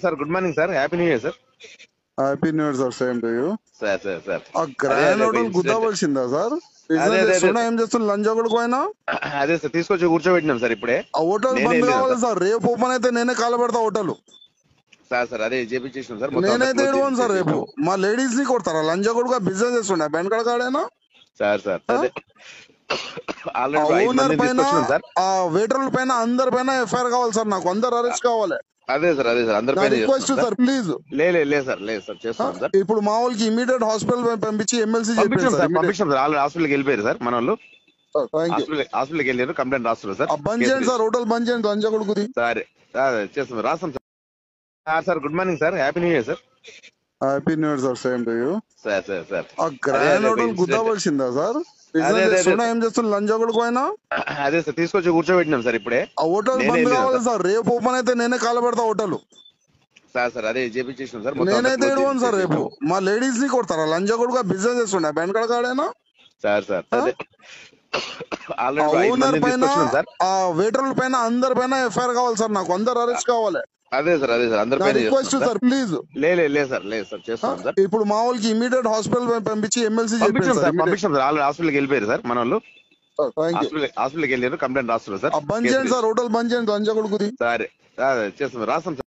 Sir good morning sir, happy new year sir. Happy new year sir, same to you. Sir ఆ grand hotel గుద్దవలసిందా sir? ఏం చేస్తున్నారు? Lunch ఒకటి పోయినా అదే sir, తీసుకొచ్చి కూర్చోబెట్టినాం సార్ ఇప్పుడే. ఆ హోటల్ బంద్ కావాలి సార్. రేపు ఓపెన్ అయితే నేనే కాలబెడతా హోటల్. సార్ అదే చేపించేసినాం సార్. నేనైతే ఏడవను సార్. రేపు మా లేడీస్ ని కొడతారా? లంచ్ కూడా బిజినెస్ చేస్తుండే బెండకాడ కాడేనా సార్ అదే ఓనర్ పైన, ఆ వెయిటర్ల పైన, అందరి పైన ఎఫ్ఐఆర్ కావాలి సార్. నాకు అందరు అరెస్ట్ కావాలి. అదే సార్ అందరి పైన రిక్వెస్ట్ సార్, ప్లీజ్. లేదు సార్ చేస్తాం సార్. ఇప్పుడు మా వాళ్ళకి ఇమీడియట్ హాస్పిటల్ పంపించి ఎమ్మెల్సీ పంపించాం సార్. ఆల్రెడీ హాస్పిటల్కి వెళ్ళిపోయారు సార్ మన వాళ్ళు. హాస్పిటల్కి వెళ్ళారు, కంప్లైంట్ రాస్తున్నారు సార్. బంద్ చేయండి సార్, హోటల్ బంద్ చేయండి లంచ్ కొడుకుది. సరే చేస్తాం, రాస్తాం sir. Sir good morning sir, happy new year sir. Happy new year sir, same to you. Sir ఆ గ్రాండ్ హోటల్ గుద్దవలసిందా సార్? ఏం చేస్తున్నారు? లంచ్ ఒకటి పోయినా అదే సార్, తీసుకొచ్చి కూర్చోబెట్టినాం సార్ ఇప్పుడే. ఆ హోటల్ బంద్ కావాలి సార్. రేపు ఓపెన్ అయితే నేనే కాలబెడతా హోటల్. సార్ అదే చేపించేసినాం సార్. నేనైతే ఏడవను సార్. రేపు మా లేడీస్ ని కొడతారా? లంచ్ కూడా బిజినెస్ చేస్తుండే బెండకాడ కాడేనా సార్ అదే ఓనర్ పైన, ఆ వెయిటర్ల పైన, అందరి పైన ఎఫ్ఐఆర్ కావాలి సార్. నాకు అందరు అరెస్ట్ కావాలి. అదే సార్ అందరి పైన రిక్వెస్ట్ సార్, ప్లీజ్. లేదు సార్ చేస్తాం సార్. ఇప్పుడు మా వాళ్ళకి ఇమీడియట్ హాస్పిటల్ పంపించి ఎమ్మెల్సీ పంపించాం సార్. ఆల్రెడీ హాస్పిటల్కి వెళ్ళిపోయారు సార్ మన వాళ్ళు. హాస్పిటల్కి వెళ్ళారు, కంప్లైంట్ రాస్తున్నారు సార్. బంద్ చేయండి సార్, హోటల్ బంద్ చేయండి లంచ్ కొడుకుది. సరే చేస్తాం, రాస్తాం సార్.